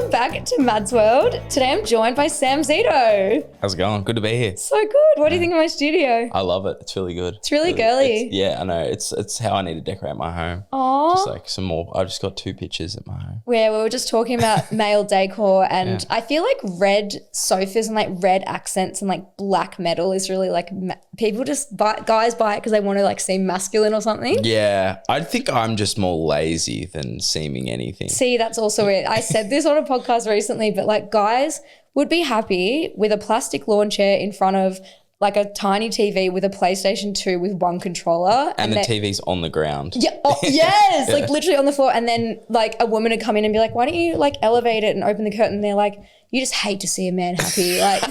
Welcome back to Mad's World. Today I'm joined by Sam Zito. How's it going? Good to be here. So good. What do you think of my studio? I love it. It's really good. It's really girly. Yeah, I know. It's how I need to decorate my home. Aww. Just like some more. I've just got 2 pictures at my home. Yeah, we were just talking about male decor, and I feel like red sofas and like red accents and like black metal is really like people just guys buy it because they want to like seem masculine or something. Yeah, I think I'm just more lazy than seeming anything. See, that's also it. I said this on a podcast recently, but like guys would be happy with a plastic lawn chair in front of like a tiny TV with a PlayStation 2 with one controller. And the TV's on the ground. Yeah, yes, like literally on the floor. And then like a woman would come in and be like, why don't you like elevate it and open the curtain? And they're like, you just hate to see a man happy. Like,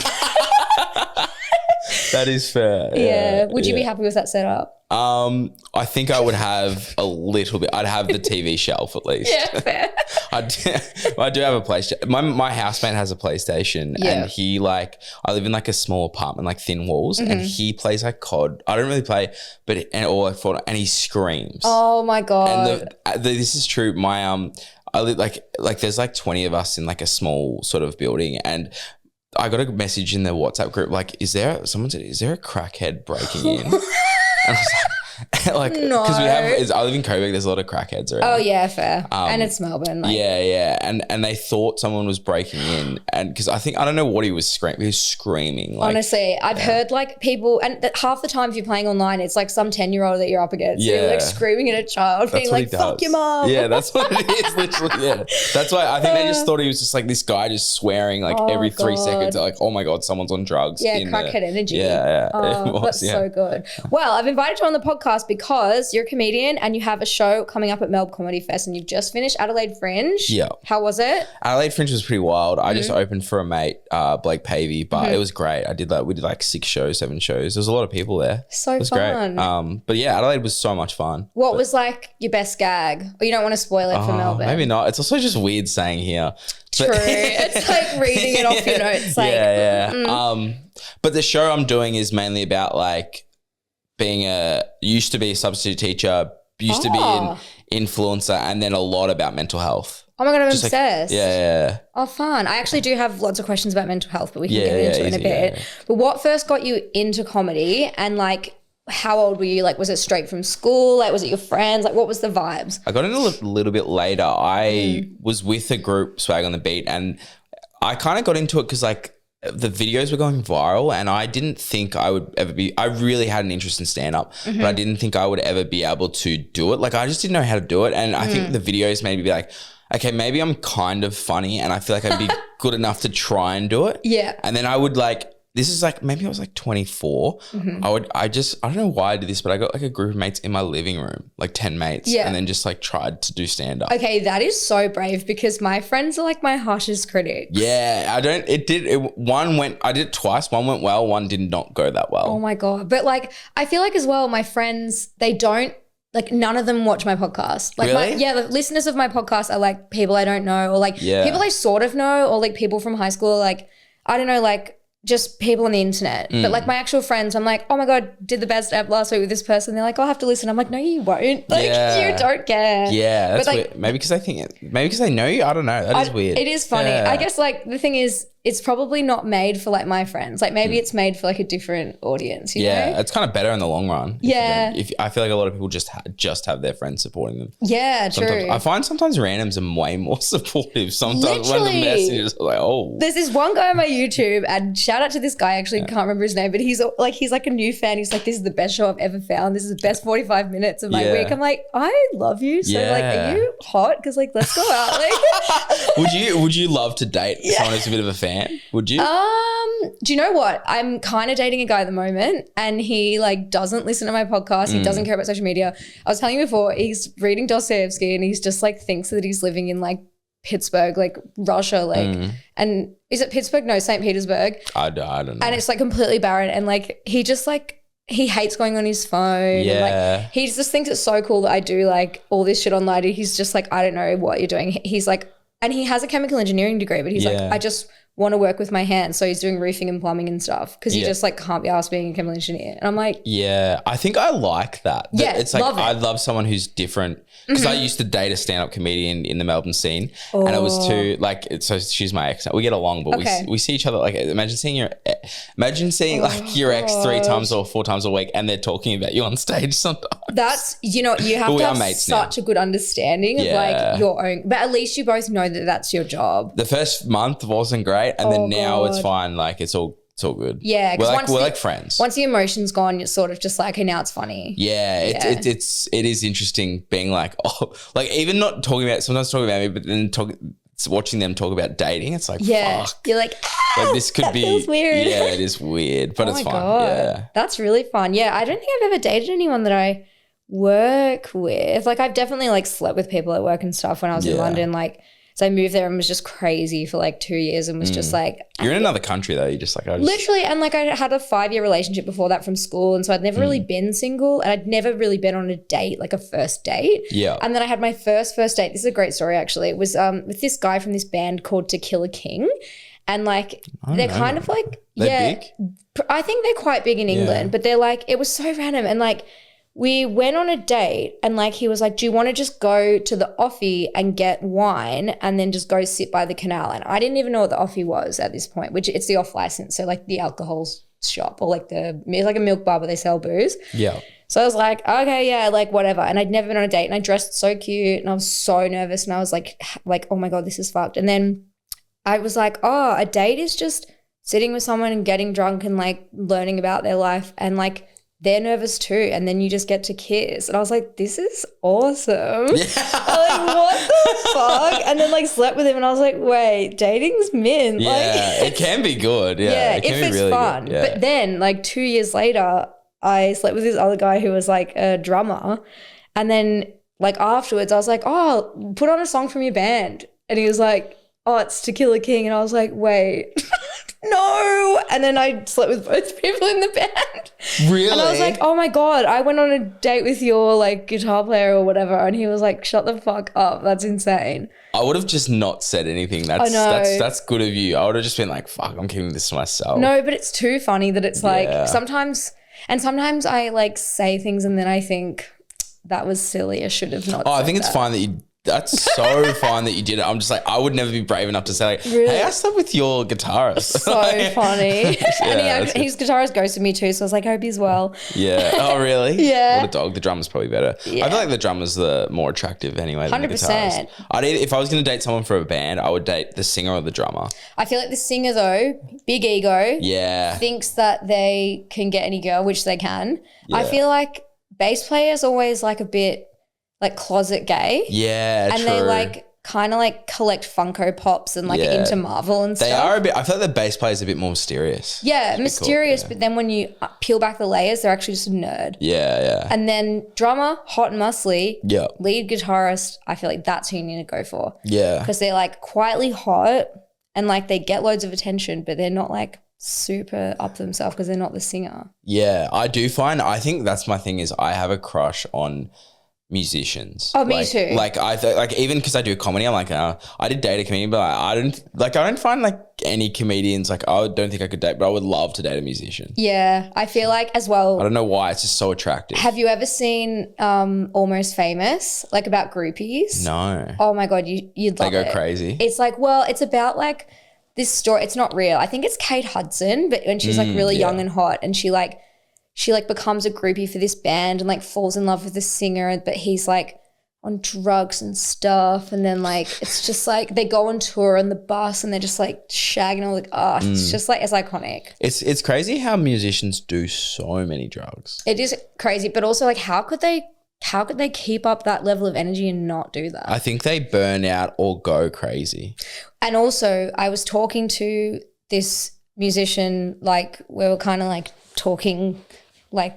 that is fair. Yeah. Would you be happy with that setup? I think I would have a little bit. I'd have the TV shelf at least. Yeah, fair. I do have a PlayStation. My housemate has a PlayStation, and he like, I live in like a small apartment, like thin walls, and he plays like COD. I don't really play, but or like Fortnite, and he screams. Oh my God. And this is true. I live like there's like 20 of us in like a small sort of building, and I got a message in the WhatsApp group like, someone said, is there a crackhead breaking in? And I was like, no, because I live in Coburg. There's a lot of crackheads around. Oh yeah, fair. And it's Melbourne. Like. Yeah, and they thought someone was breaking in, and because I don't know what he was screaming. He was screaming. Like, honestly, I've heard like people, and half the time if you're playing online, it's like some 10-year-old that you're up against. Yeah, you're like screaming at a child, being like, "Fuck your mom." Yeah, that's what it is. Literally, yeah. That's why I think they just thought he was just like this guy just swearing like every 3 seconds. They're like, oh my God, someone's on drugs. Yeah, crackhead energy. Yeah. Oh, that's so good. Well, I've invited you on the podcast because you're a comedian and you have a show coming up at Melbourne Comedy Fest, and you've just finished Adelaide Fringe. Yeah. How was it? Adelaide Fringe was pretty wild. I just opened for a mate, Blake Pavey, but it was great. We did like 6 shows, 7 shows. There was a lot of people there. So it was fun. Great. But yeah, Adelaide was so much fun. What was like your best gag? Or you don't want to spoil it for Melbourne? Maybe not. It's also just weird saying here. True. It's like reading it off your notes. Like, yeah. But the show I'm doing is mainly about like used to be a substitute teacher, used to be an influencer, and then a lot about mental health. Oh my God, I'm obsessed. Like, yeah. Oh, fun. I actually do have lots of questions about mental health, but we can get into it in a bit. Yeah. But what first got you into comedy, and like how old were you? Like, was it straight from school? Like, was it your friends? Like, what was the vibes? I got into it a little bit later. I was with a group, Swag on the Beat, and I kind of got into it because like the videos were going viral, and I didn't think I would ever I really had an interest in stand-up, but I didn't think I would ever be able to do it. Like, I just didn't know how to do it. And I think the videos made me be like, okay, maybe I'm kind of funny, and I feel like I'd be good enough to try and do it. Yeah. And then I would like, this is like, maybe I was like 24. I don't know why I did this, but I got like a group of mates in my living room, like 10 mates, and then just like tried to do stand up. Okay, that is so brave, because my friends are like my harshest critics. Yeah, I did it twice. One went well, one did not go that well. Oh my God. But like, I feel like as well, my friends, they don't, like none of them watch my podcast. Like really? The listeners of my podcast are like people I don't know, or like people I sort of know, or like people from high school, like, I don't know, like just people on the internet. But like my actual friends, I'm like, oh my God, did the best app last week with this person. They're like, I'll have to listen. I'm like, no, you won't. Like, you don't care. Yeah, that's like, weird. Maybe because they know you. I don't know. That is weird. It is funny. I guess like the thing is, it's probably not made for like my friends. Like maybe it's made for like a different audience, you know? It's kind of better in the long run. Yeah. If I feel like a lot of people just have their friends supporting them. Yeah, true. I find sometimes randoms are way more supportive. Sometimes when the messages are like, oh. There's this one guy on my YouTube, and shout out to this guy, actually can't remember his name, but he's like a new fan. He's like, this is the best show I've ever found. This is the best 45 minutes of my week. I'm like, I love you. So like, are you hot? Because like, let's go out. Like, would you love to date someone who's a bit of a fan? Would you? Do you know what? I'm kind of dating a guy at the moment, and he like doesn't listen to my podcast. He doesn't care about social media. I was telling you before, he's reading Dostoevsky, and he's just like thinks that he's living in like Pittsburgh, like Russia, like, and is it Pittsburgh? No, St. Petersburg. I don't know. And it's like completely barren, and like he just like, he hates going on his phone. Yeah. And like he just thinks it's so cool that I do like all this shit online. He's just like, I don't know what you're doing. He's like, and he has a chemical engineering degree, but he's like, I just want to work with my hands. So he's doing roofing and plumbing and stuff because you Yeah. just like can't be asked being a chemical engineer. And I'm like, Yeah, I think I like that. Yeah, It's like love it. I love someone who's different because I used to date a stand-up comedian in the Melbourne scene, and it was too like. So she's my ex. We get along, but Okay. we see each other like. Imagine seeing your like your ex 3 times or 4 times a week, and they're talking about you on stage sometimes. that's, you know, you have But we to are have mates now. such a good understanding of Yeah. like your own, but at least you both know that that's your job. The first month wasn't great, and then now it's God. fine. Like it's all good. Yeah, 'cause we're once like friends. Once the emotion's gone, you're sort of just like, okay, now it's funny. Yeah, it is interesting being like, oh, like even not talking about, sometimes talking about me, but then watching them talk about dating. It's like, Yeah. fuck. You're like, Like this could that be feels weird. Yeah, it is weird, but oh it's my fun. God. Yeah. That's really fun. Yeah, I don't think I've ever dated anyone that I work with. Like I've definitely like slept with people at work and stuff when I was in Yeah. London. Like, so I moved there and was just crazy for like 2 years and was just like, You're in another country though. You just like, I just, literally, and like I had a 5-year relationship before that from school, and so I'd never really been single, and I'd never really been on a date, like a first date. Yeah. And then I had my first date. This is a great story actually. It was with this guy from this band called To Kill a King, and like they're kind of like They're big? I think they're quite big in England, but they're like, it was so random, and like we went on a date and like he was like, do you want to just go to the offie and get wine and then just go sit by the canal? And I didn't even know what the offie was at this point, which it's the off license. So like the alcohol shop or like it's like a milk bar, but they sell booze. Yeah. So I was like, okay, yeah, like whatever. And I'd never been on a date and I dressed so cute and I was so nervous and I was like, oh my God, this is fucked. And then I was like, oh, a date is just sitting with someone and getting drunk and like learning about their life and like they're nervous too, and then you just get to kiss. And I was like, this is awesome. Yeah. I'm like, what the fuck? And then like slept with him and I was like, wait, dating's mint. Yeah, like, it can be good. Yeah, it can if be it's really fun. good. Yeah. But then like 2 years later, I slept with this other guy who was like a drummer. And then like afterwards I was like, oh, put on a song from your band. And he was like, oh, it's To Kill a King. And I was like, wait, no. And then I slept with both people in the band. Really? And I was like, oh my God, I went on a date with your like guitar player or whatever. And he was like, shut the fuck up. That's insane. I would have just not said anything. I know. That's good of you. I would have just been like, fuck, I'm keeping this to myself. No, but it's too funny that it's like Yeah. sometimes I like say things and then I think that was silly. I should have not Oh, I said think it's that. fine that you. That's so fine that you did it. I'm just like, I would never be brave enough to say like, Really? hey, I slept with your guitarist. So funny. that's And his guitarist ghosted me too, so I was like, I hope he's well. Yeah. Oh, really? Yeah. What a dog. The drummer's probably better. Yeah. I feel like the drummer's the more attractive anyway than the 100%. guitarist. If I was going to date someone for a band, I would date the singer or the drummer. I feel like the singer though, big ego, Yeah. thinks that they can get any girl, which they can. I Yeah. feel like bass players always like a bit like closet gay. Yeah, And true. they like kind of like collect Funko Pops and like Yeah. into Marvel and stuff. They are a bit, I feel like the bass player is a bit more mysterious. Yeah, mysterious, yeah. but then when you peel back the layers, they're actually just a nerd. Yeah, yeah. And then drummer, hot and muscly, Yeah. lead guitarist, I feel like that's who you need to go for. Yeah. Because they're like quietly hot and like they get loads of attention, but they're not like super up themselves because they're not the singer. Yeah. I think that's my thing is I have a crush on musicians. Oh, me too. Like even because I do comedy, I'm like, I did date a comedian, but I don't find like any comedians like I don't think I could date, but I would love to date a musician. Yeah, I feel like as well. I don't know why, it's just so attractive. Have you ever seen Almost Famous, like about groupies? No. Oh my God, you'd love They it. go crazy. It's like, well, it's about like this story. It's not real. I think it's Kate Hudson, but when she's like really young and hot and she becomes a groupie for this band and like falls in love with the singer, but he's like on drugs and stuff. And then like, it's just like they go on tour on the bus and they're just like shagging all like, it's just like, it's iconic. It's crazy how musicians do so many drugs. It is crazy, but also like, how could they keep up that level of energy and not do that? I think they burn out or go crazy. And also I was talking to this musician, like we were kind of like talking for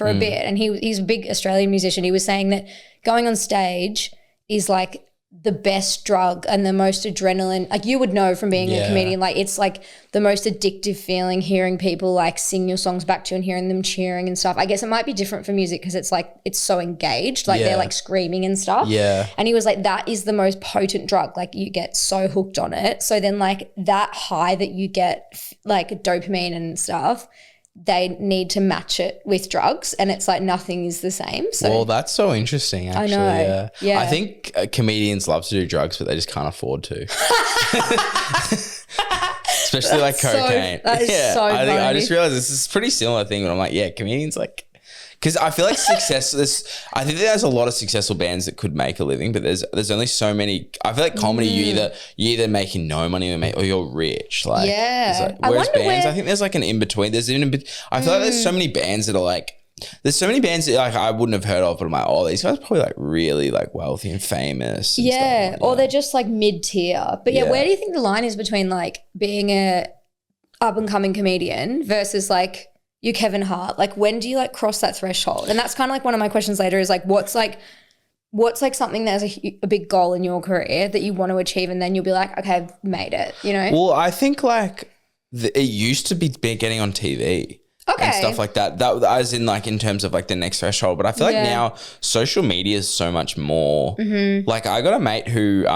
a bit, and he's a big Australian musician. He was saying that going on stage is like the best drug and the most adrenaline. Like you would know from being a comedian, like it's like the most addictive feeling hearing people like sing your songs back to you and hearing them cheering and stuff. I guess it might be different for music because it's like it's so engaged, like they're like screaming and stuff. Yeah. And he was like, that is the most potent drug. Like you get so hooked on it. So then like that high that you get, like dopamine and stuff, they need to match it with drugs, and it's like nothing is the same. So well, that's so interesting, actually. I know. Yeah. I think comedians love to do drugs, but they just can't afford to. Especially like cocaine. That is so I funny. I just realized this is a pretty similar thing, but I'm like, yeah, comedians like, because I feel like I think there's a lot of successful bands that could make a living, but there's only so many. I feel like comedy, you're either making no money or you're rich. Like, yeah. Whereas bands, I think there's like an in between. I feel like there's so many bands that are like. There's so many bands that like I wouldn't have heard of, but I'm like, oh, these guys are probably like really like wealthy and famous. And yeah, stuff, or they're just like mid-tier. But yeah, where do you think the line is between like being a up-and-coming comedian versus like you Kevin Hart? Like when do you like cross that threshold? And that's kind of like one of my questions later is like what's something that's a big goal in your career that you want to achieve, and then you'll be like, okay, I've made it, you know? Well, I think like it used to be getting on TV. Okay. And stuff like that. That as in like in terms of like the next threshold. But I feel like now social media is so much more. Mm-hmm. Like I got a mate who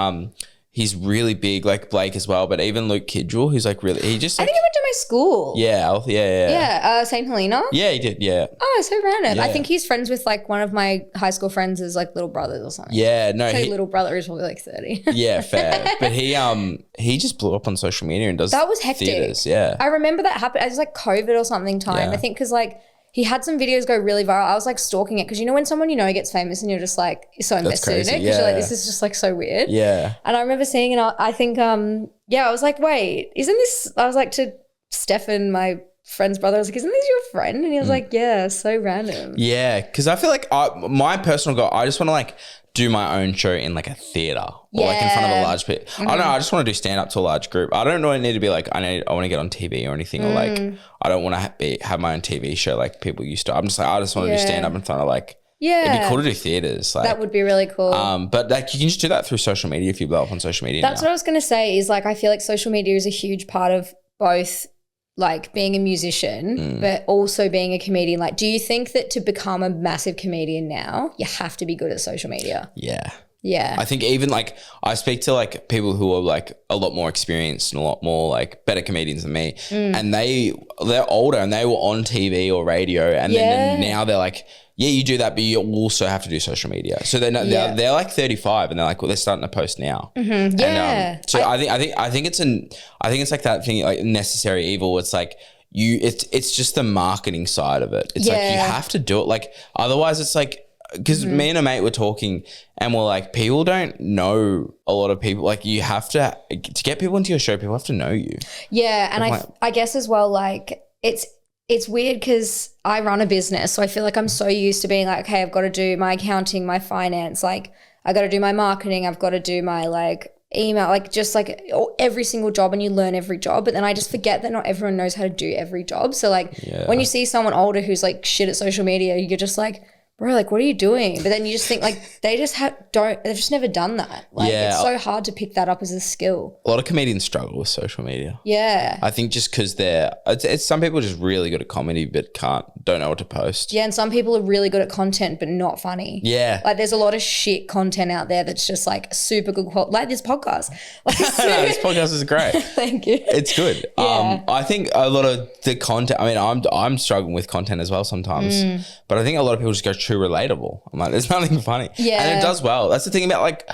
he's really big, like Blake as well, but even Luke Kidgell, who's like really, he just like, I think he went to my school. Yeah. Yeah, St. Helena. Yeah, he did, yeah. Oh, so random. Yeah. I think he's friends with like one of my high school friends' like little brothers or something. Yeah, no. Little brother is probably like 30. Yeah, fair. But he just blew up on social media and does that was hectic. theaters, yeah. I remember that happened. It was like COVID or something time. Yeah. I think because like he had some videos go really viral. I was like stalking it because you know when someone you know gets famous and you're just like you're so invested in it because you're like this is just like so weird. Yeah. And I remember seeing it. I think I was like, wait, isn't this? I was like to Stefan, my friend's brother. I was like, isn't this your friend? And he was like, yeah, so random. Yeah, because I feel like my personal goal, I just want to like do my own show in like a theater or like in front of a large pit. I don't know. I just want to do stand up to a large group. I don't really need to be like, I want to get on TV or anything or like, I don't want to have my own TV show like people used to. I'm just like, I just want to do stand up in front of like, it'd be cool to do theaters. Like, that would be really cool. But like you can just do that through social media if you blow up on social media. That's what I was going to say is like, I feel like social media is a huge part of both like being a musician, but also being a comedian. Like, do you think that to become a massive comedian now, you have to be good at social media? Yeah. Yeah. I think even like I speak to like people who are like a lot more experienced and a lot more like better comedians than me, and they're older and they were on TV or radio, and then now they're like, yeah, you do that, but you also have to do social media. So they're like 35 and they're like, well, they're starting to post now. Mm-hmm. Yeah. And, so I think it's like that thing like necessary evil. It's like it's just the marketing side of it. It's like you have to do it. Like otherwise, it's like. Because me and a mate were talking and we're like, people don't know a lot of people. Like you have to get people into your show, people have to know you. Yeah. And I guess as well, like it's weird because I run a business. So I feel like I'm so used to being like, okay, I've got to do my accounting, my finance. Like I got to do my marketing. I've got to do my like email, like just like every single job, and you learn every job. But then I just forget that not everyone knows how to do every job. So like when you see someone older who's like shit at social media, you're just like, bro, like, what are you doing? But then you just think like they've just never done that. Like it's so hard to pick that up as a skill. A lot of comedians struggle with social media. Yeah. I think just because it's some people are just really good at comedy but don't know what to post. Yeah, and some people are really good at content but not funny. Yeah. Like there's a lot of shit content out there that's just like super good quality. Like this podcast. Like, this podcast is great. Thank you. It's good. Yeah. I think a lot of the content, I mean, I'm struggling with content as well sometimes, but I think a lot of people just go too relatable. I'm like, there's nothing funny. Yeah. And it does well. That's the thing about like,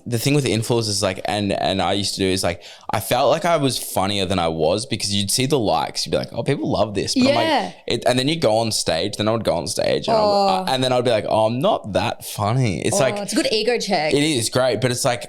the thing with the influencers, like, and I used to do is like, I felt like I was funnier than I was because you'd see the likes, you'd be like, oh, people love this. But I'm like, and then you go on stage, then I would go on stage and then I'd be like, oh, I'm not that funny. It's like, it's a good ego check. It is great, but it's like,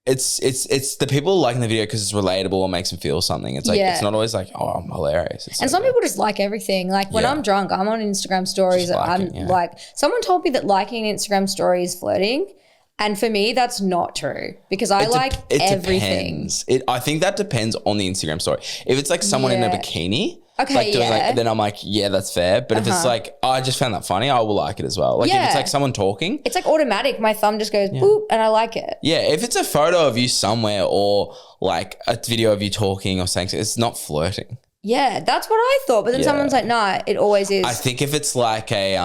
it's the people liking the video because it's relatable or makes them feel something. It's like, it's not always like, oh, I'm hilarious. It's and some people just like everything. Like when I'm drunk, I'm on Instagram stories. Like someone told me that liking an Instagram story is flirting. And for me, that's not true because I like everything. Depends. I think that depends on the Instagram story. If it's like someone in a bikini, Okay, like doing yeah. like, then I'm like, yeah, that's fair. But if it's like, oh, I just found that funny, I will like it as well. Like if it's like someone talking. It's like automatic. My thumb just goes boop and I like it. Yeah, if it's a photo of you somewhere or like a video of you talking or saying, it's not flirting. Yeah, that's what I thought. But then someone's like, nah, it always is. I think if it's like a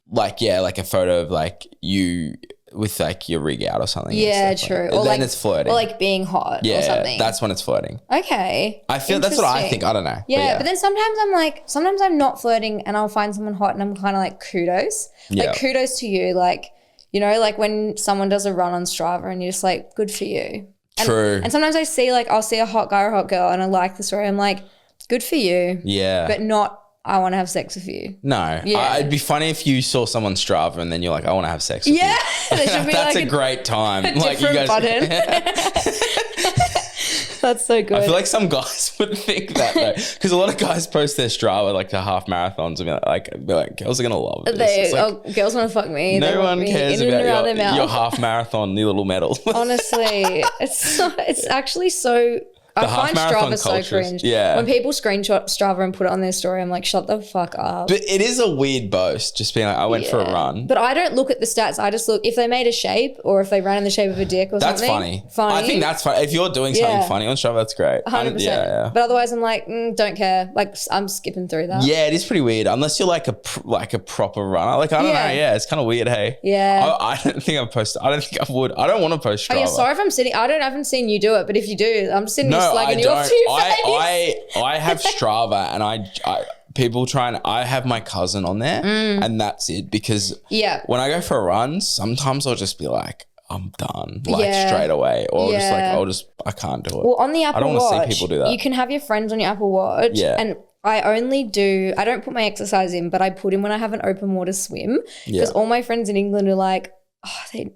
like a photo of like you with like your rig out or something. Yeah, true. Or then like, it's flirting. Or like being hot or something. That's when it's flirting. Okay. I feel that's what I think. I don't know. Yeah, but then sometimes I'm not flirting and I'll find someone hot and I'm kind of like kudos. Like kudos to you. Like, you know, like when someone does a run on Strava and you're just like, good for you. True. And sometimes I see like, I'll see a hot guy or a hot girl and I like the story. I'm like, good for you. Yeah. But not, I want to have sex with you. No. Yeah. It'd be funny if you saw someone Strava and then you're like, I want to have sex with you. Yeah. There should be That's like a great time. like you guys button. That's so good. I feel like some guys would think that though, because a lot of guys post their Strava like the half marathons and be like, girls are gonna love this. Girls want to fuck me. No one cares about your half marathon, the little medal. Honestly, it's actually so. I find Strava so cringe. Yeah. When people screenshot Strava and put it on their story, I'm like, shut the fuck up. But it is a weird boast, just being like, I went for a run. But I don't look at the stats. I just look if they made a shape or if they ran in the shape of a dick or that's something. That's funny. I think that's funny. If you're doing something funny on Strava, that's great. 100%. Yeah. But otherwise, I'm like, don't care. Like, I'm skipping through that. Yeah, it is pretty weird. Unless you're like a proper runner. Like, I don't know. Yeah, it's kind of weird, hey? Yeah. I don't think I've posted. I don't think I would. I don't want to post Strava. Oh, yeah, sorry if I'm sitting. I haven't seen you do it, but if you do, I'm sitting here slagging you off to your face. I have Strava and I have my cousin on there and that's it because when I go for a run, sometimes I'll just be like, I'm done, straight away. Or I can't do it. Well, on the Apple Watch, I don't want to see people do that. You can have your friends on your Apple Watch and I don't put my exercise in, but I put in when I have an open water swim because all my friends in England are like,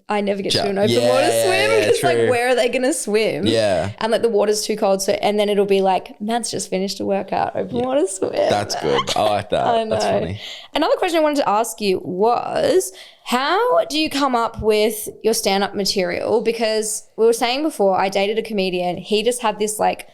I never get to do an open water swim. It's like, where are they going to swim? Yeah. And like the water's too cold. So, and then it'll be like, Matt's just finished a workout, open water swim. That's good. I like that. I know. That's funny. Another question I wanted to ask you was, how do you come up with your stand-up material? Because we were saying before, I dated a comedian. He just had this like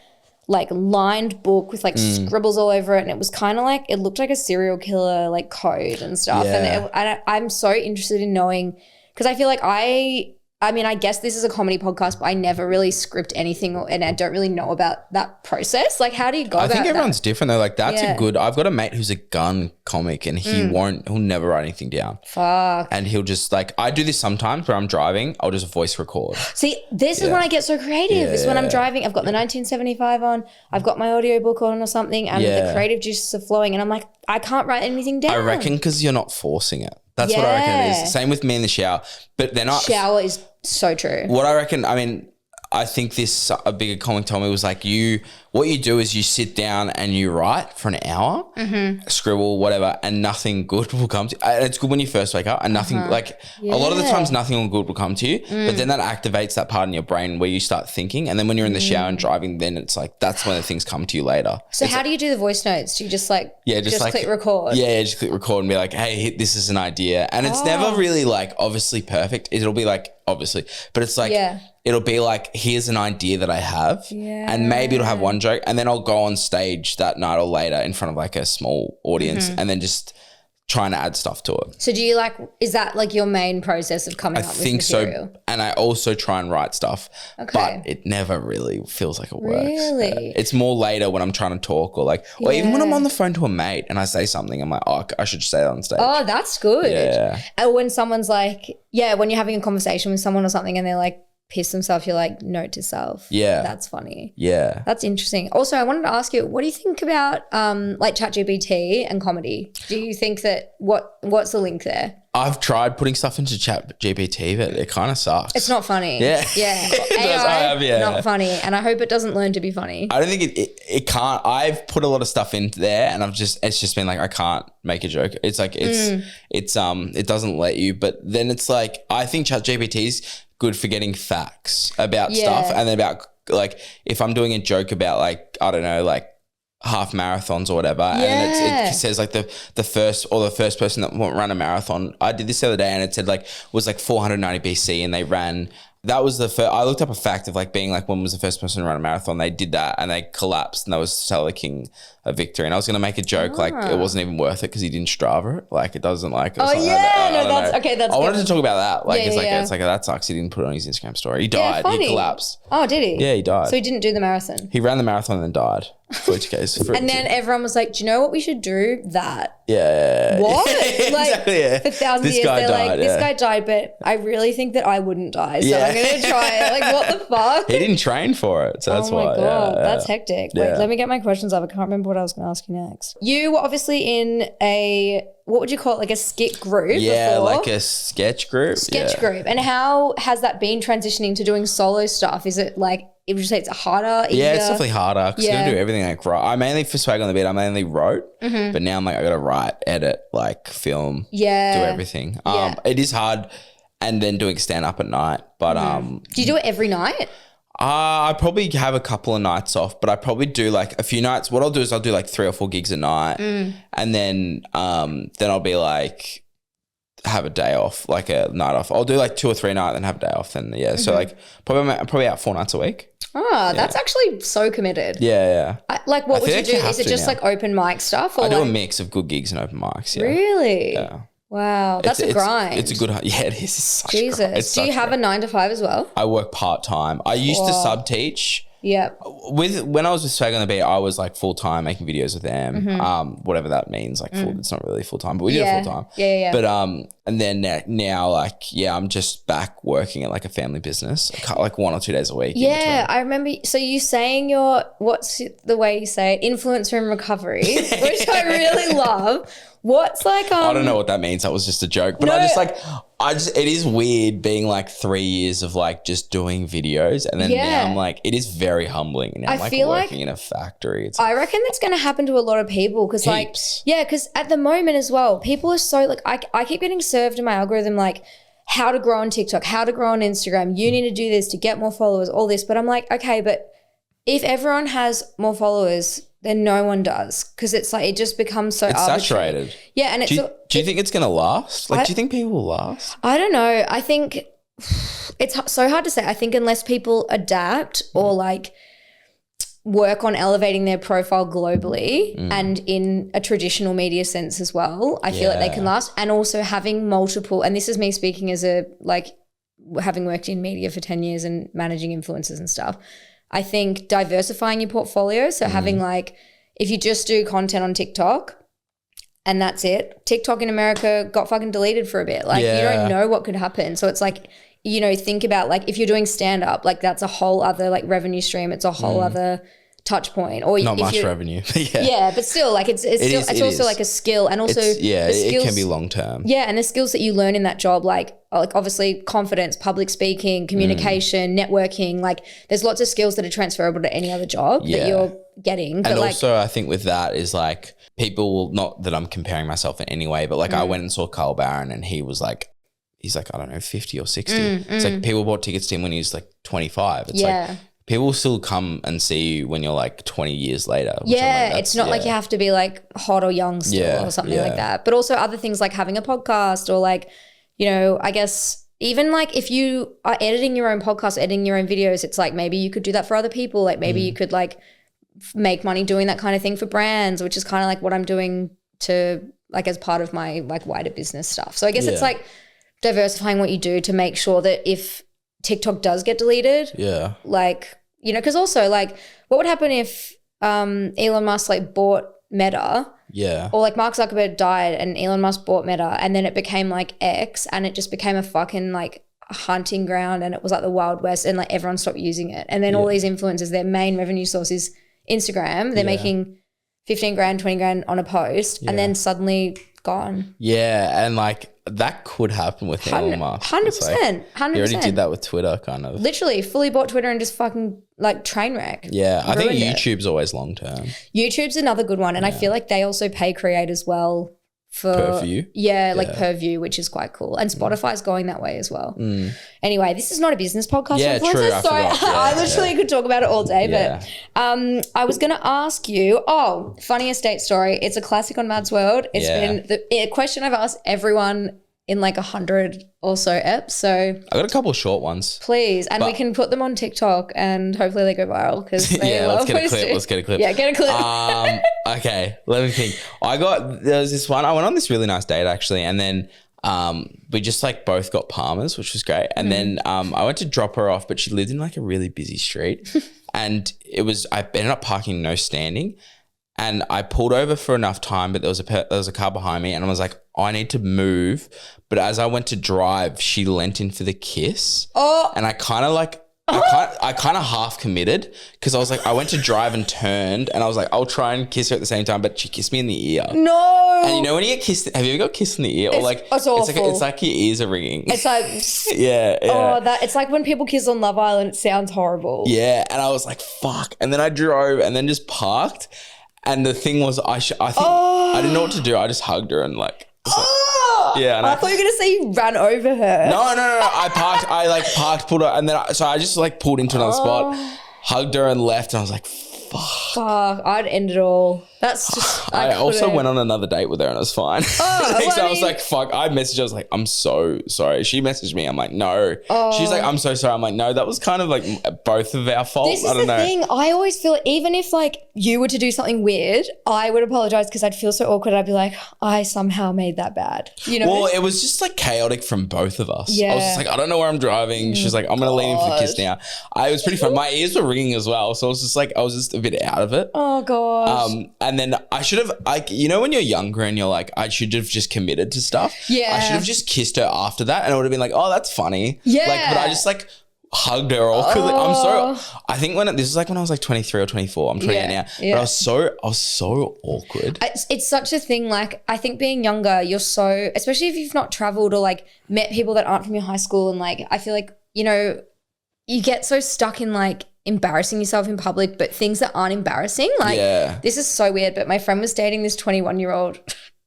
lined book with like scribbles all over it. And it was kind of like, it looked like a serial killer like code and stuff. Yeah. And I'm so interested in knowing, because I feel like I mean, I guess this is a comedy podcast, but I never really script anything and I don't really know about that process. Like, how do you go about that? I think everyone's different though. Like, that's a good, I've got a mate who's a gun comic and he'll never write anything down. Fuck. And he'll just like, I do this sometimes where I'm driving, I'll just voice record. See, this is when I get so creative. Is when I'm driving, I've got the 1975 on, I've got my audiobook on or something and the creative juices are flowing and I'm like, I can't write anything down. I reckon because you're not forcing it. That's what I reckon it is. Same with me in the shower. But then shower is so true. What I reckon, I mean, I think a bigger comic told me was like what you do is you sit down and you write for an hour, scribble, whatever, and nothing good will come to you. And it's good when you first wake up and nothing a lot of the times nothing good will come to you, but then that activates that part in your brain where you start thinking. And then when you're in the shower and driving, then it's like, that's when the things come to you later. So how do you do the voice notes? Do you just like, just click record? Yeah, just click record and be like, hey, this is an idea. And it's never really like obviously perfect. It'll be like, obviously, but it's like, it'll be like, here's an idea that I have and maybe it'll have one joke and then I'll go on stage that night or later in front of like a small audience and then just trying to add stuff to it. So do you is that like your main process of coming up with material? I think so. And I also try and write stuff, but it never really feels like it works. Really? It's more later when I'm trying to talk or even when I'm on the phone to a mate and I say something, I'm like, oh, I should say that on stage. Oh, that's good. Yeah. And when someone's like, when you're having a conversation with someone or something and they're like, piss themselves, you're like, note to self. Yeah. That's funny. Yeah. That's interesting. Also, I wanted to ask you, what do you think about like ChatGPT and comedy? Do you think that what's the link there? I've tried putting stuff into ChatGPT, but it kind of sucks. It's not funny. Yeah. Yeah. AI, not funny. And I hope it doesn't learn to be funny. I don't think it can't. I've put a lot of stuff into there and it's just been like, I can't make a joke. It's like, it doesn't let you, but then it's like, I think ChatGPT's good for getting facts about stuff and then about like, if I'm doing a joke about like, I don't know, like, half marathons or whatever and it says like the first person that won't run a marathon. I did this the other day and it said like was like 490 BC and they ran that was the first, I looked up a fact of like being like, when was the first person to run a marathon? They did that and they collapsed and that was celebrating a victory. And I was going to make a joke like it wasn't even worth it because he didn't Strava it. Like it doesn't like. Oh yeah, no, that's okay. That's. I wanted to talk about that. Like it's yeah. it's like that sucks. He didn't put it on his Instagram story. He died. He collapsed. Oh, did he? Yeah, he died. So he didn't do the marathon. He ran the marathon and then died. Which case, and then everyone was like, "Do you know what we should do?" That. Yeah. What? Like exactly, yeah. for thousands of years, they're like, "This guy died, but I really think that I wouldn't die, so I'm gonna try it." Like, what the fuck? He didn't train for it, so that's why. Oh my god, yeah. that's hectic. Wait, let me get my questions up. I can't remember what I was going to ask you next. You were obviously in a, what would you call it, like a skit group? Yeah, before. like a sketch group. Group. And how has that been transitioning to doing solo stuff? Is it like, would you say it's harder? Easier? Yeah, it's definitely harder because you're gonna do everything like right. I mainly for Swag on the Beat, I mainly wrote, but now I'm like I gotta write, edit, like film, do everything. It is hard, and then doing stand up at night. But do you do it every night? I probably have a couple of nights off, but I probably do like a few nights. What I'll do is I'll do like 3 or 4 gigs a night, and then I'll be like have a day off, like a night off. I'll do like 2 or 3 nights and have a day off. And so like probably out 4 nights a week. That's actually so committed. Yeah. Like what would you do? Is it just like open mic stuff? Or I do a mix of good gigs and open mics. Yeah. Really? Yeah. Wow. That's a grind. It's a good, yeah, it is. It's such Jesus. a grind. It's do you have a 9 to 5 as well? I work part-time. I used to sub-teach. Yeah. When I was with Swag on the Beat, I was like full-time making videos with them. Whatever that means. Like it's not really full-time, but we did it full-time. Yeah. But and then now like, I'm just back working at like a family business, like 1 or 2 days a week. Yeah, I remember. So you saying what's the way you say it? Influencer in recovery, which I really love. What's like I don't know what that means. That was just a joke. But it is weird being like 3 years of like just doing videos, and then now I'm like, it is very humbling. Now I'm like working in a factory. I reckon that's going to happen to a lot of people because because at the moment as well, people are so like, I keep getting served in my algorithm like how to grow on TikTok, how to grow on Instagram. You need to do this to get more followers, all this. But I'm like, okay, but if everyone has more followers, then no one does, because it's like it just becomes so arbitrary. Saturated. Yeah, and do you think it's gonna last? Like, do you think people will last? I don't know. I think it's so hard to say. I think unless people adapt or like work on elevating their profile globally and in a traditional media sense as well, I feel like they can last. And also having multiple, and this is me speaking as a like having worked in media for 10 years and managing influencers and stuff. I think diversifying your portfolio. So having like, if you just do content on TikTok and that's it, TikTok in America got fucking deleted for a bit. Like you don't know what could happen. So it's like, you know, think about like if you're doing stand up, like that's a whole other like revenue stream. It's a whole other touch point. Or not much revenue. But still like it's also like a skill, and also it can be long term. Yeah, and the skills that you learn in that job, like obviously confidence, public speaking, communication, networking, like there's lots of skills that are transferable to any other job that you're getting. And also I think with that is like people will, not that I'm comparing myself in any way, but like I went and saw Carl Barron and he's like, I don't know, 50 or 60. It's like people bought tickets to him when he was like 25. It's like people will still come and see you when you're like 20 years later. Yeah, it's not like you have to be like hot or young still or something like that. But also other things like having a podcast or like, you know, I guess even like if you are editing your own podcast, editing your own videos, it's like maybe you could do that for other people. Like maybe you could like make money doing that kind of thing for brands, which is kind of like what I'm doing to like as part of my like wider business stuff. So I guess it's like diversifying what you do to make sure that if TikTok does get deleted, like, you know, because also like what would happen if Elon Musk like bought Meta, or like Mark Zuckerberg died and Elon Musk bought Meta, and then it became like X and it just became a fucking like hunting ground, and it was like the Wild West, and like everyone stopped using it, and then all these influencers, their main revenue source is Instagram, they're making 15 grand, 20 grand on a post, and then suddenly gone. Yeah, and like that could happen with Elon Musk. 100%. 100%. He already did that with Twitter, kind of. Literally, fully bought Twitter and just fucking like train wreck. Yeah, I think YouTube's always long term. YouTube's another good one, and I feel like they also pay creators well for per view. Yeah, like per view, which is quite cool. And Spotify's going that way as well. Anyway, this is not a business podcast. Yeah, true. So I literally could talk about it all day. But I was going to ask you, funniest date story. It's a classic on Mad's World. It's been a question I've asked everyone in like 100 or so eps. So I got a couple of short ones. please. And we can put them on TikTok and hopefully they go viral because Yeah, let's get a clip. Let's get a clip. Yeah, get a clip. Okay, let me think. There was this one. I went on this really nice date actually, and then we just like both got Palmers, which was great. And then I went to drop her off, but she lived in like a really busy street, and I ended up parking no standing. And I pulled over for enough time, but there was a car behind me, and I was like, I need to move. But as I went to drive, she leant in for the kiss. And I kind of like, I kind of half committed because I was like, I went to drive and turned, and I was like, I'll try and kiss her at the same time, but she kissed me in the ear. No. And you know when you get kissed, have you ever got kissed in the ear? Or like, it's awful. It's like your ears are ringing. It's like, yeah. it's like when people kiss on Love Island, it sounds horrible. Yeah. And I was like, fuck. And then I drove and then just parked. And the thing was, I think I didn't know what to do. I just hugged her and like, yeah. And I thought you were going to say you ran over her. No. I parked, pulled her, and then I just like pulled into another spot, hugged her and left. And I was like, fuck, I'd end it all. That's just, I also went on another date with her and it was fine. So I was like, fuck. I messaged her. I was like, I'm so sorry. She messaged me. I'm like, no. She's like, I'm so sorry. I'm like, no, that was kind of like both of our fault. This is the thing. I always feel even if like you were to do something weird, I would apologize because I'd feel so awkward. I'd be like, I somehow made that bad. You know? Well, it was just like chaotic from both of us. Yeah. I was just like, I don't know where I'm driving. She's like, I'm going to lean in for the kiss now. It was pretty fun. My ears were ringing as well. So I was just like, I was just a bit out of it. Oh gosh. And then I should have, like, you know, when you're younger and you're like, I should have just committed to stuff. Yeah. I should have just kissed her after that, and it would have been like, oh, that's funny. Yeah. Like, but I just like hugged her awkwardly. I think this is like when I was like 23 or 24. I'm 28 now. Yeah. But I was so awkward. It's such a thing. Like, I think being younger, you're so, especially if you've not traveled or like met people that aren't from your high school, and like, I feel like, you know, you get so stuck in like embarrassing yourself in public, but things that aren't embarrassing. Like, this is so weird, but my friend was dating this 21-year-old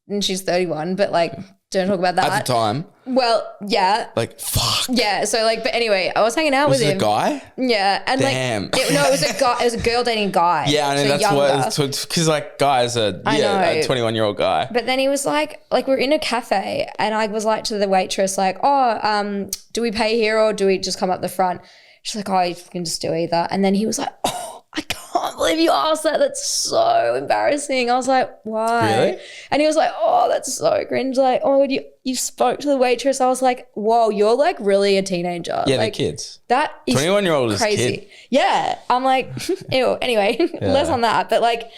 and she's 31, but like, don't talk about that. At the time. Well, yeah. Like, fuck. Yeah. So like, but anyway, I was hanging out with him. Was it a guy? Yeah. And damn. Like, it was a guy. It was a girl dating a guy. Yeah, I mean, so that's what, because like guys are, a 21-year-old guy. But then he was like we're in a cafe and I was like to the waitress, like, do we pay here or do we just come up the front? She's like, oh, you can just do either. And then he was like, oh, I can't believe you asked that. That's so embarrassing. I was like, why? Really? And he was like, oh, that's so cringe. Like, oh, you spoke to the waitress. I was like, whoa, you're like really a teenager. Yeah, like, they're kids. That is 21-year-old is crazy. kid. Yeah. I'm like, ew. Anyway, less on that. But like,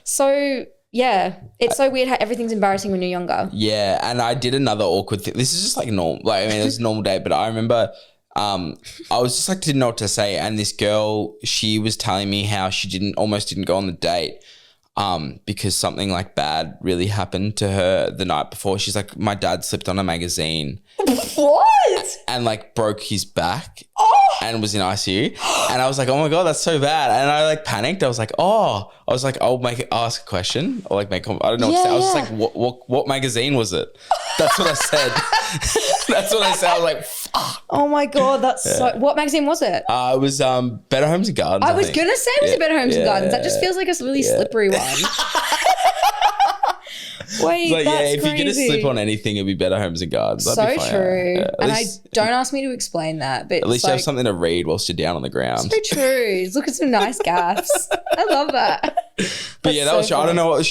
so yeah, it's so weird how everything's embarrassing when you're younger. Yeah, and I did another awkward thing. This is just like normal. Like, I mean, it was a normal date, but I remember I was just like, didn't know what to say. And this girl, she was telling me how she almost didn't go on the date because something like bad really happened to her the night before. She's like, my dad slipped on a magazine. What? And like broke his back and was in ICU. And I was like, oh my God, that's so bad. And I like panicked. I was like, I'll ask a question or like I don't know what to say. I was just like, what magazine was it? That's what I said. That's what I said. I was like, fuck. Oh my God, that's so, what magazine was it? It was Better Homes and Gardens. I was going to say it was a Better Homes and Gardens. That just feels like a really slippery one. Wait, like, that's if crazy. you're going to slip on anything, it'd be Better Homes and Gardens. That'd so true. Yeah. And don't ask me to explain that. But at least you have something to read whilst you're down on the ground. So true. Look at some nice gaffs. I love that. But yeah, that was, I don't know.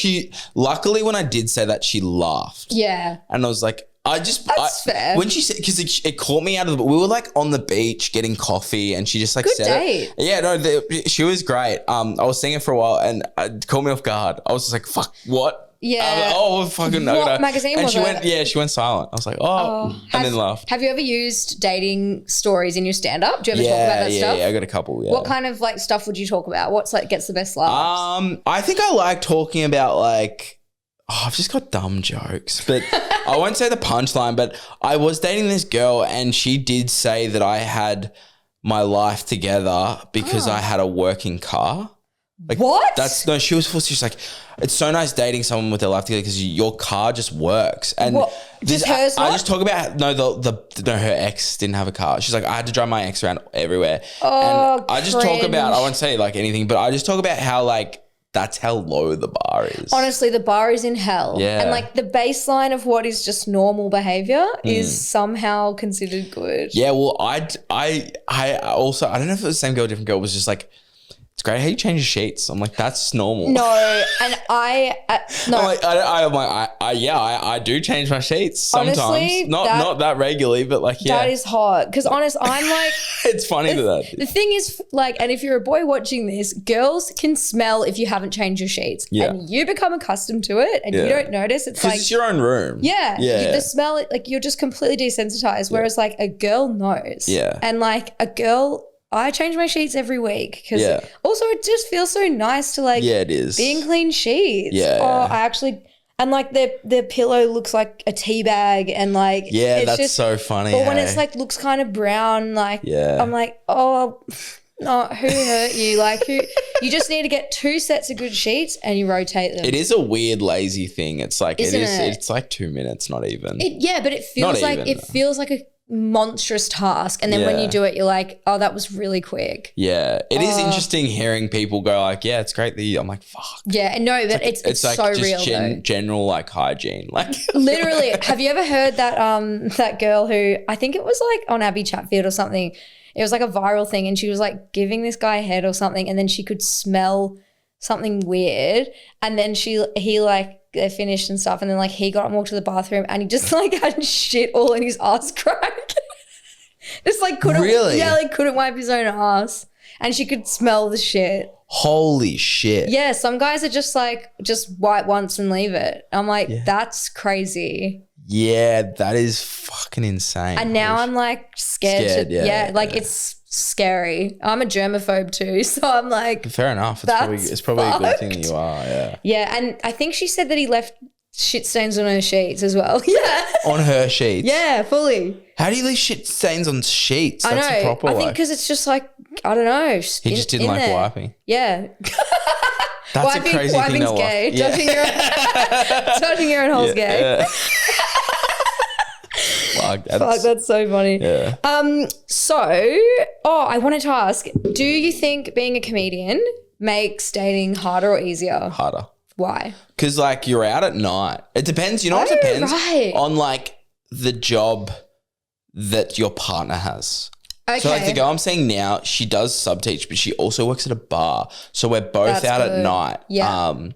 Luckily when I did say that, she laughed. Yeah. And I was like, that's fair. When she said, because it caught me out of we were like on the beach getting coffee and she just like Good said date. it. Yeah, no, she was great. I was seeing her for a while and it caught me off guard. I was just like, fuck, what? Yeah. I was like, oh, fucking. What magazine and was it? She went silent. I was like, and then laughed. Have you ever used dating stories in your stand-up? Do you ever talk about that stuff? Yeah, I got a couple, yeah. What kind of like stuff would you talk about? What's like gets the best laughs? I think I like talking about like, I've just got dumb jokes, but I won't say the punchline, but I was dating this girl and she did say that I had my life together because I had a working car. Like, what? She was like, it's so nice dating someone with their life together because your car just works. And just hers I not? just talk about, her ex didn't have a car. She's like, I had to drive my ex around everywhere. Oh, and I just talk about, I won't say like anything, but I just talk about how like that's how low the bar is. Honestly, the bar is in hell. Yeah. And like the baseline of what is just normal behavior is somehow considered good. Yeah, well, I also, I don't know if it was the same girl or different girl, was just like, it's great how you change your sheets. I'm like, that's normal. No, and I do change my sheets sometimes. Honestly, not that regularly, but like, yeah. That is hot. Because honest, I'm like. It's funny that. The thing is, like, and if you're a boy watching this, girls can smell if you haven't changed your sheets. Yeah. And you become accustomed to it and you don't notice. It's like. It's your own room. Yeah. Yeah. The smell, like, you're just completely desensitized. Whereas, like, a girl knows. Yeah. And, like, a girl. I change my sheets every week because also it just feels so nice to like it is. be in clean sheets. Yeah. Oh, I actually and like the pillow looks like a tea bag and like it's that's just, so funny. Or when it's like looks kind of brown, like I'm like, oh no, who hurt you? Like who you just need to get 2 sets of good sheets and you rotate them. It is a weird lazy thing. It's like Isn't it? It's like 2 minutes, not even. But it feels like a monstrous task, and then when you do it you're like, oh, that was really quick. It is interesting hearing people go like, yeah, it's great that you, I'm like, fuck. And no, but it's like so just real general like hygiene, like literally. Have you ever heard that that girl who I think it was like on Abby Chatfield or something, it was like a viral thing, and she was like giving this guy head or something, and then she could smell something weird, and then he like they finished and stuff, and then like he got up and walked to the bathroom and he just like had shit all in his ass crack. Just like couldn't couldn't wipe his own ass, and she could smell the shit. Holy shit. Yeah, some guys are just like just wipe once and leave it. I'm like, that's crazy. Yeah, that is fucking insane. And now I'm like scared it's scary. I'm a germaphobe too, so I'm like, fair enough. It's probably a good thing that you are. Yeah. Yeah, and I think she said that he left shit stains on her sheets as well. Yeah. On her sheets. Yeah, fully. How do you leave shit stains on sheets? That's I know. I think because it's just like, I don't know. He just didn't like wiping. Yeah. That's a crazy thing to gay. Yeah. Touching your own hole's gay. Yeah. Fuck, that's so funny. Yeah. I wanted to ask, do you think being a comedian makes dating harder or easier? Harder. Why? Because like you're out at night. It depends. You know, it depends on like the job that your partner has. Okay. So like the girl I'm seeing now, she does subteach, but she also works at a bar. So we're both out at night. Yeah.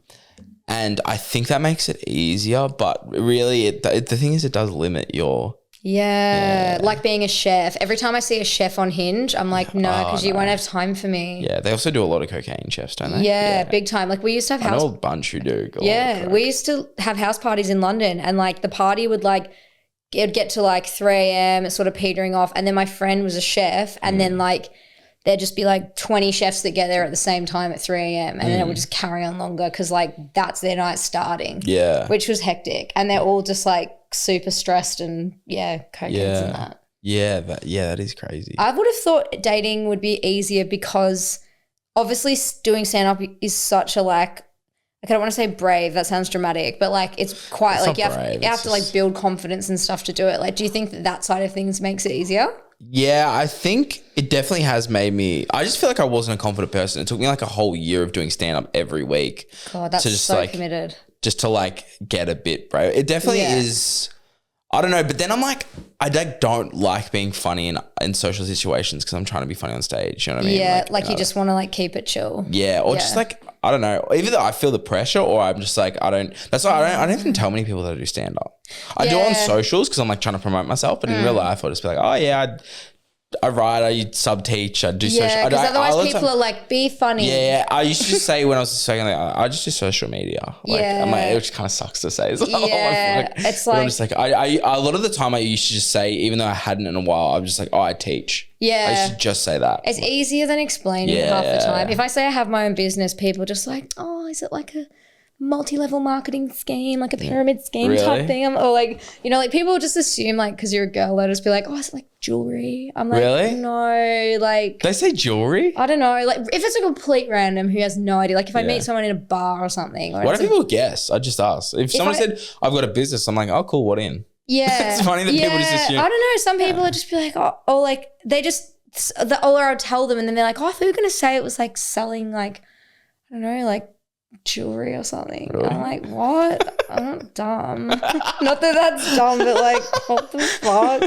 And I think that makes it easier, but really the thing is it does limit your... Yeah, like being a chef. Every time I see a chef on Hinge, I'm like, no, because you won't have time for me. Yeah, they also do a lot of cocaine chefs, don't they? Yeah, big time. Like we used to have I know a bunch who do. We used to have house parties in London, and like the party would like, it'd get to like 3 a.m, it's sort of petering off, and then my friend was a chef, and then like there'd just be like 20 chefs that get there at the same time at 3 a.m, and then it would just carry on longer because like that's their night starting. Yeah. Which was hectic. And they're all just like super stressed and cocaines and that. Yeah, that is crazy. I would have thought dating would be easier because obviously doing stand-up is such a like, I don't want to say brave, that sounds dramatic, but like it's quite like you have to like build confidence and stuff to do it. Like, do you think that side of things makes it easier? Yeah, I think it definitely has made me, I just feel like I wasn't a confident person. It took me like a whole year of doing stand-up every week. God, that's just so like, committed. Just to like get a bit brave. It definitely is, I don't know, but then I'm like, I don't like being funny in social situations because I'm trying to be funny on stage, you know what I mean? Yeah, like you just want to like keep it chill. Yeah, or just like, I don't know, either that I feel the pressure or I'm just like, that's why I don't even tell many people that I do stand up. I do on socials because I'm like trying to promote myself, but in real life I'll just be like, oh yeah, I write, I subteach, I do social. Yeah, because otherwise people are like, be funny. Yeah, I used to just say when I was saying like, I just do social media. Like, I'm like, it just kind of sucks to say. Yeah, it's like, I'm just like, I a lot of the time I used to just say, even though I hadn't in a while, I'm just like, oh, I teach. Yeah. I used to just say that. It's easier than explaining half the time. If I say I have my own business, people are just like, oh, is it like a multi-level marketing scheme, like a pyramid scheme type thing? Or like, you know, like people just assume like because you're a girl, they'll just be like, oh, is it like jewelry? I'm like, no, like. They say jewelry? I don't know. Like if it's a complete random who has no idea, like if I meet someone in a bar or something. Or what do people guess? I just ask. If someone said, I've got a business, I'm like, oh, cool, what in? Yeah. It's funny that people just assume. I don't know. Some people will just be like, oh, like they just, or I'll tell them and then they're like, oh, I thought you were going to say it was like selling like, I don't know, like jewelry or something. Really? I'm like, what? I'm not dumb. Not that that's dumb, but like, what the fuck?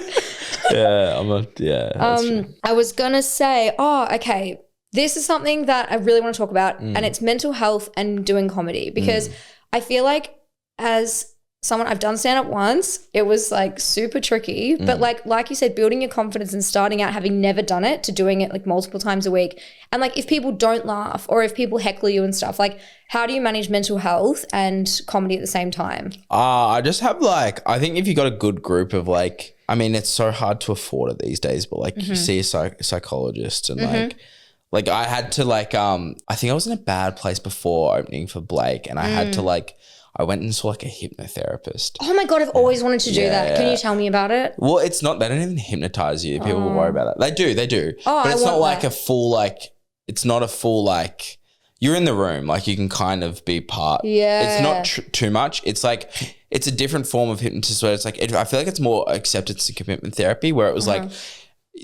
Yeah, I was gonna say, okay, this is something that I really want to talk about, and it's mental health and doing comedy, because I feel like as someone, I've done stand-up once, it was like super tricky, but like you said, building your confidence and starting out having never done it to doing it like multiple times a week, and like if people don't laugh or if people heckle you and stuff, like how do you manage mental health and comedy at the same time? I just have like, I think if you got a good group of like, I mean, it's so hard to afford it these days, but like you see a psychologist and like I had to like, I think I was in a bad place before opening for Blake, and I had to like, I went and saw like a hypnotherapist. Oh my God, I've always wanted to do that. Can you tell me about it? Well, it's not, they don't even hypnotize you. People will worry about it. They do. Oh, but it's not like that. a full, like, it's not a full, like, you're in the room, like you can kind of be part. Yeah. It's not too much. It's like, it's a different form of hypnotism where it's like, I feel like it's more acceptance and commitment therapy, where it was like,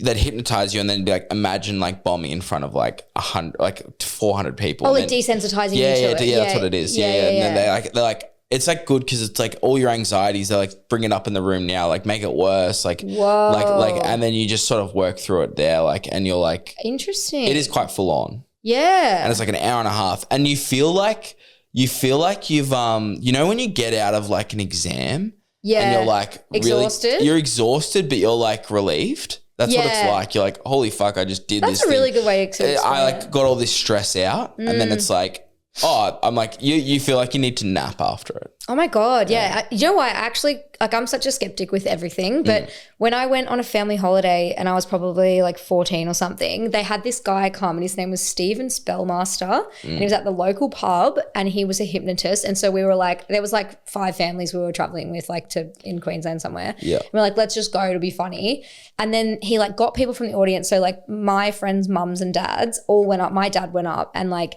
they'd hypnotize you and then be like, imagine like bombing in front of like 100, like 400 people. Oh, like desensitizing you to it. Yeah, that's what it is. Yeah. And then they're like, it's like good because it's like all your anxieties, they're like, bring it up in the room now, like make it worse. Like, whoa. Like, and then you just sort of work through it there. Like, and you're like, interesting. it is quite full on. Yeah. And it's like an hour and a half. And you feel like you've, you know, when you get out of like an exam and you're like exhausted. Really, you're exhausted, but you're like relieved. That's what it's like. You're like, holy fuck, I just did this. That's a really good way to explain I like got all this stress out, and then it's like, I'm like, you feel like you need to nap after it. Oh my God, yeah. You know what? Actually, like I'm such a skeptic with everything, but when I went on a family holiday and I was probably like 14 or something, they had this guy come and his name was Steven Spellmaster and he was at the local pub and he was a hypnotist. And so we were like, there was like 5 families we were traveling with like in Queensland somewhere. Yeah. And we're like, let's just go, it'll be funny. And then he like got people from the audience. So like my friends' mums and dads all went up. My dad went up and like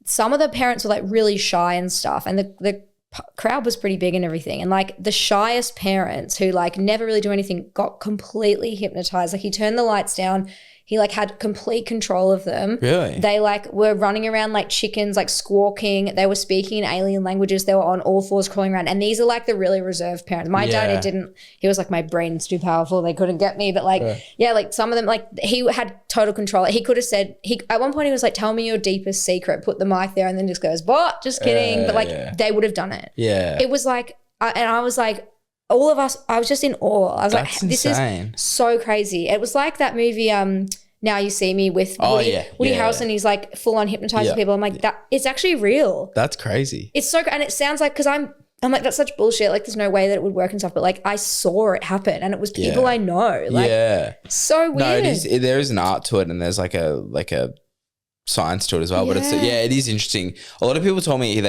some of the parents were like really shy and stuff. And the crowd was pretty big and everything. And like the shyest parents who like never really do anything got completely hypnotized. Like he turned the lights down. He like had complete control of them. Really? They like were running around like chickens, like squawking. They were speaking in alien languages. They were on all fours crawling around. And these are like the really reserved parents. My dad, he was like, my brain's too powerful. They couldn't get me. But like, like some of them, like he had total control. He could have said, at one point he was like, tell me your deepest secret, put the mic there and then just goes, what? Just kidding. But like they would have done it. Yeah. It was like, and I was like, all of us, I was just in awe. I was That's like, this insane. is so crazy. It was like that movie, Now You See Me with Woody Harrelson. He's like full on hypnotizing people. I'm like, that it's actually real. That's crazy. It's so, and it sounds like, because I'm like, that's such bullshit. Like there's no way that it would work and stuff. But like I saw it happen and it was people I know. Like, so weird. No, there is an art to it and there's like a science to it as well. But it is interesting. A lot of people told me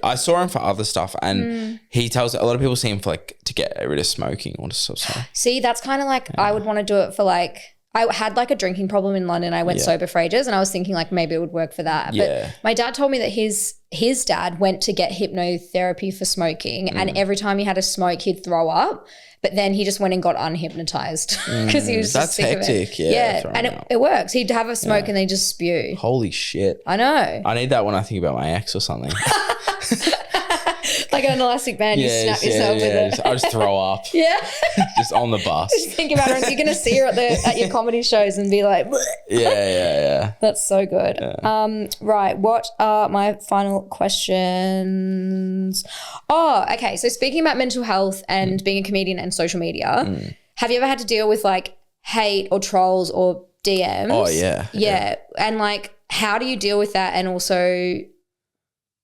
I saw him for other stuff and he tells, a lot of people see him for like to get rid of smoking or to stop smoking. See, that's kind of like, I would want to do it for like, I had like a drinking problem in London. I went sober for ages and I was thinking like maybe it would work for that. But my dad told me that his dad went to get hypnotherapy for smoking and every time he had a smoke, he'd throw up. But then he just went and got unhypnotized because he was just sick hectic, of it. Yeah. And it works. He'd have a smoke and then just spew. Holy shit. I know. I need that when I think about my ex or something. Like an elastic band, you snap yourself with it. I just throw up. Yeah. Just on the bus. Just think about her. You're going to see her at your comedy shows and be like, bleh. Yeah. That's so good. Yeah. Right. What are my final questions? Oh, okay. So speaking about mental health and being a comedian and social media, have you ever had to deal with like hate or trolls or DMs? Oh, yeah. Yeah. And like, how do you deal with that? And also,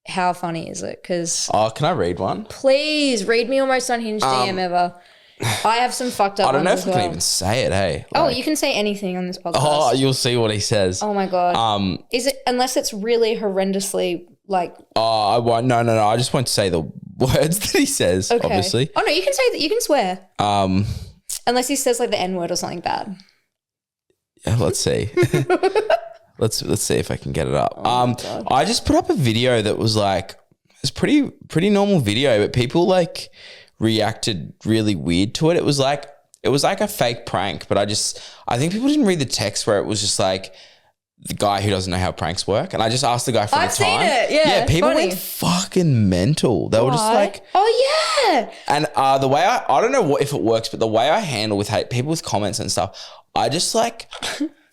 how funny is it? Because can I read one? Please read me your most unhinged DM ever. I have some fucked up. I don't know if I can can even say it. Hey. You can say anything on this podcast. Oh, you'll see what he says. Oh my god. Is it, unless it's really horrendously like? Oh, I won't. No. I just won't say the words that he says. Okay. Obviously. Oh no, you can say that. You can swear. Unless he says like the N-word or something bad. Yeah. Let's see. Let's see if I can get it up. I just put up a video that was like, it's pretty normal video, but people like reacted really weird to it. It was like a fake prank, but I think people didn't read the text where it was just like, the guy who doesn't know how pranks work. And I just asked the guy for I've the time. seen it. Yeah, people funny. went fucking mental. They were just like, oh yeah. and the way I don't know if it works, but the way I handle with hate people with comments and stuff, I just like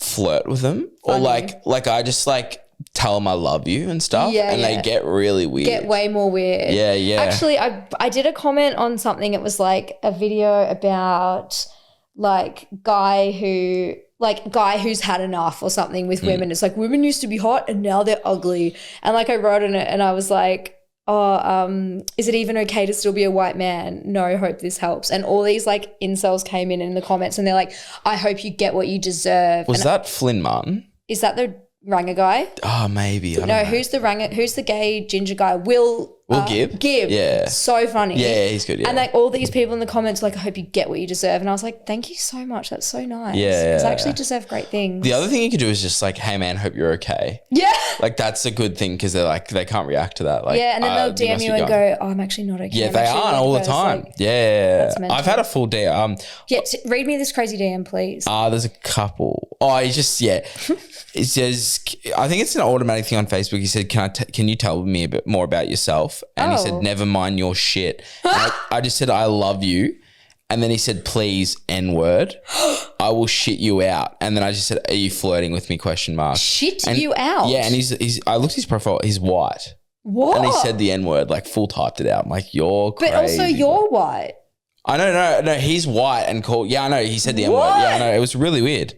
flirt with them or like I just like tell them I love you and stuff, and they get really weird. Get way more weird. Yeah. Actually, I did a comment on something. It was like a video about like guy who's had enough or something with women. It's like women used to be hot and now they're ugly. And like I wrote in it and I was like, is it even okay to still be a white man? No, hope this helps. And all these like incels came in the comments and they're like, I hope you get what you deserve. Was that Flynn Martin? Is that the Ranger guy? Oh, maybe. I don't know. Who's the Ranger? Who's the gay ginger guy? Will Gibb? Gibb. Yeah. So funny. Yeah, he's good. Yeah. And like all these people in the comments like, I hope you get what you deserve. And I was like, thank you so much. That's so nice. Yeah. Because I actually deserve great things. The other thing you could do is just like, hey man, hope you're okay. Yeah. Like that's a good thing because they're like, they can't react to that. Like, yeah, and then they'll DM you and go, oh, I'm actually not okay. Yeah, I'm they actually aren't all the time. Like, yeah. I've had a full DM. Read me this crazy DM, please. There's a couple. Oh, he just, it says, I think it's an automatic thing on Facebook. He said, can you tell me a bit more about yourself? And he said, never mind your shit. I just said, I love you. And then he said, please, N-word. I will shit you out. And then I just said, are you flirting with me? ? Shit you out? Yeah. And I looked at his profile. He's white. What? And he said the N-word, like full typed it out. I'm like, you're crazy. But also you're white. I know, no, he's white and called. Yeah, I know. He said the N-word. Yeah, I know. It was really weird.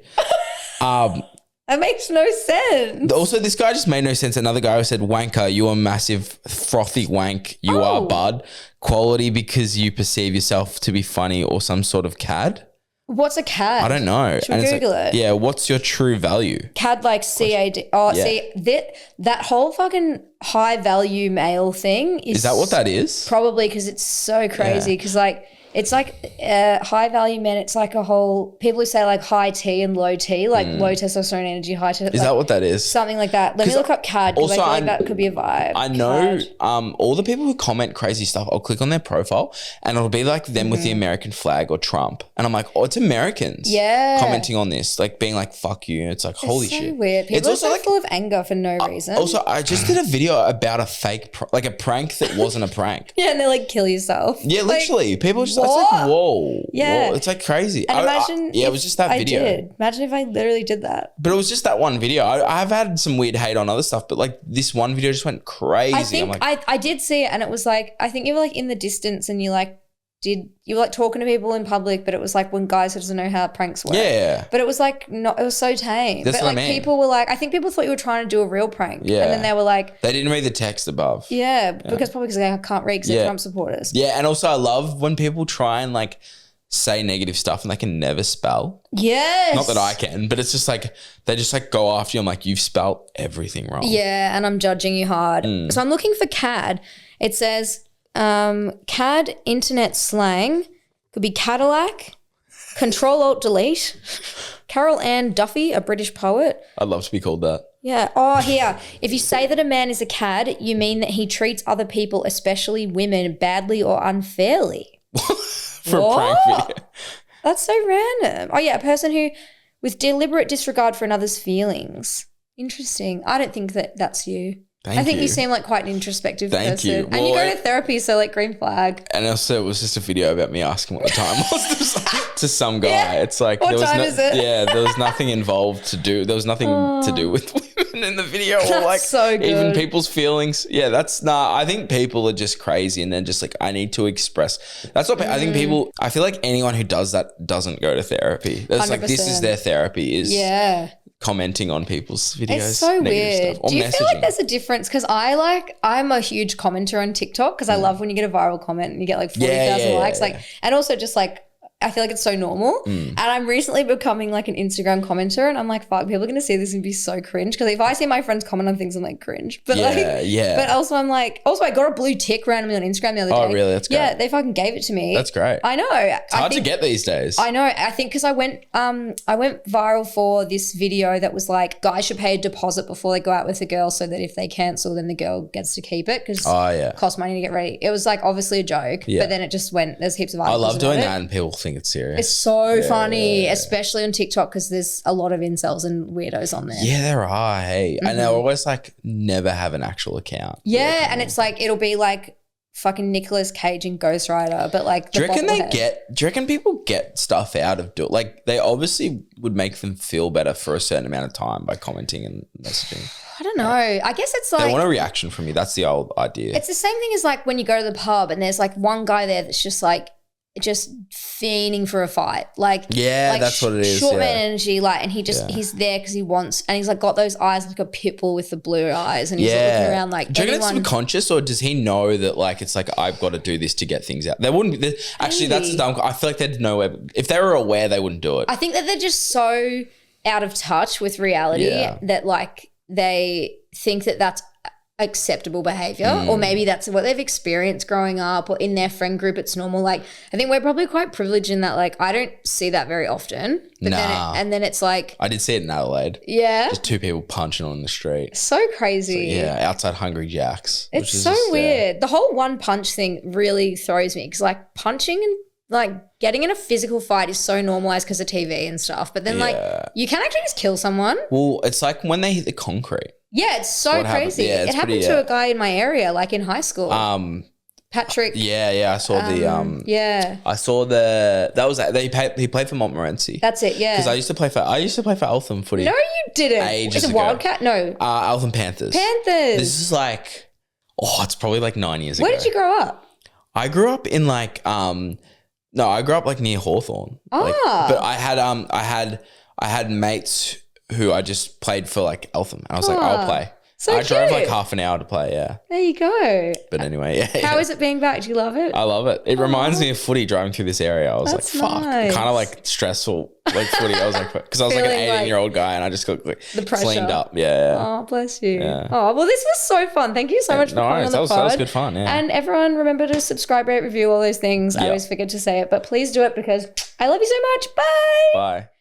That makes no sense. Also, this guy just made no sense. Another guy who said, wanker, you are massive frothy wank. You are bud. Quality because you perceive yourself to be funny or some sort of cad. What's a cad? I don't know. Should we Google it? Yeah, what's your true value? Cad like CAD. Oh, yeah. See, that whole fucking high value male thing is that what that is? Probably because it's so crazy because like it's like high value men. It's like a whole people who say like high T and low T, like low testosterone energy, high T. Is that what that is? Something like that. Let me look up CAD because I feel like that could be a vibe. I know all the people who comment crazy stuff, I'll click on their profile and it'll be like them with the American flag or Trump. And I'm like, oh, it's Americans commenting on this, like being like, fuck you. It's like, holy shit. It's so weird. People are so like, full of anger for no reason. Also, I just did a video about a fake, like a prank that wasn't a prank. Yeah, and they're like, kill yourself. Yeah, literally. Like, people just, it's like, whoa. Yeah. Whoa. It's like crazy. And imagine it was just that video. I did. Imagine if I literally did that. But it was just that one video. I've had some weird hate on other stuff, but like this one video just went crazy. I think I did see it and it was like, I think you were like in the distance and you were like talking to people in public, but it was like when guys who doesn't know how pranks work. Yeah. But it was like, it was so tame. That's but what like I mean. people were like, I think people thought you were trying to do a real prank. Yeah. And then they were like. They didn't read the text above. Yeah. Because they can't read because they're Trump supporters. Yeah. And also I love when people try and like say negative stuff and they can never spell. Yes. Not that I can, but it's just like, they just like go after you. I'm like, you've spelled everything wrong. Yeah. And I'm judging you hard. So I'm looking for CAD. It says CAD internet slang. Could be Cadillac, Control-Alt-Delete, Carol Ann Duffy, a British poet. I'd love to be called that. Yeah. Oh, here. If you say that a man is a cad, you mean that he treats other people, especially women, badly or unfairly. For a prank video. That's so random. Oh, yeah. A person who, with deliberate disregard for another's feelings. Interesting. I don't think that that's you. I think you seem like quite an introspective person. Thank you. And you go to therapy, so like green flag. And also it was just a video about me asking what the time was to some guy. Yeah. It's like what time is it? Yeah, there was nothing involved to do. There was nothing to do with women in the video or like so good. Even people's feelings. Yeah, I think people are just crazy and then just like I need to express. That's what I think people I feel like anyone who does that doesn't go to therapy. It's like this is their therapy commenting on people's videos. It's so weird. Stuff, do you feel like there's a difference? Because I'm a huge commenter on TikTok because I love when you get a viral comment and you get like 40,000 likes. Like, and also just like I feel like it's so normal. And I'm recently becoming like an Instagram commenter and I'm like, fuck, people are going to see this and be so cringe. Because if I see my friends comment on things, I'm like cringe. But But also I'm like, I got a blue tick randomly on Instagram the other day. Oh, really? That's great. Yeah, they fucking gave it to me. That's great. I know. It's hard to get these days. I know. I think because I went viral for this video that was like, guys should pay a deposit before they go out with a girl so that if they cancel, then the girl gets to keep it because it costs money to get ready. It was like obviously a joke, but then it just went, there's heaps of articles I love doing that and people think it's serious. It's so funny, especially on TikTok because there's a lot of incels and weirdos on there. Yeah, there are. Hey, and they're always like never have an actual account. Yeah, and it's like it'll be like fucking Nicolas Cage and Ghost Rider, but like do you reckon people get stuff out of like they obviously would make them feel better for a certain amount of time by commenting and messaging? I don't know. I guess it's like they want a reaction from you. That's the old idea. It's the same thing as like when you go to the pub and there's like one guy there that's just like fiending for a fight. Like that's what it is. Short man energy, like, and he's there because he wants, and he's like got those eyes like a pit bull with the blue eyes, and he's looking around like. Do you reckon it's subconscious, or does he know that like it's like I've got to do this to get things out? They wouldn't. Actually, that's a dumb. I feel like they'd know if they were aware, they wouldn't do it. I think that they're just so out of touch with reality that like they think that that's acceptable behavior, or maybe that's what they've experienced growing up, or in their friend group it's normal. Like I think we're probably quite privileged in that like I don't see that very often, but then it's like I did see it in Adelaide. Just two people punching on the street. So crazy. So, outside Hungry Jack's. It's so weird. The whole one punch thing really throws me because like punching and like getting in a physical fight is so normalized because of TV and stuff, but then like you can actually just kill someone. Well, it's like when they hit the concrete. Yeah, it's so crazy. It happened to a guy in my area, like in high school. Patrick. Yeah. I saw I saw he played for Montmorency. That's it. Yeah. Because I used to play for Eltham footy. No, you didn't. Ages ago. Wildcat? No. Eltham Panthers. This is like, it's probably like 9 years ago. Where did you grow up? I grew up in like I grew up like near Hawthorn. But I had mates who I just played for like Eltham. And I was like, I'll play. So I drove like half an hour to play, There you go. But anyway, How is it being back? Do you love it? I love it. It reminds me of footy driving through this area. I was like, fuck. Nice. Kind of like stressful, like footy. I was like, because I was like an 18-year-old guy and I just got like the pressure. cleaned up. Yeah. Oh, bless you. Yeah. Oh, well, this was so fun. Thank you so much for coming on the pod. That was good fun, And everyone remember to subscribe, rate, review, all those things. I always forget to say it, but please do it because I love you so much. Bye. Bye.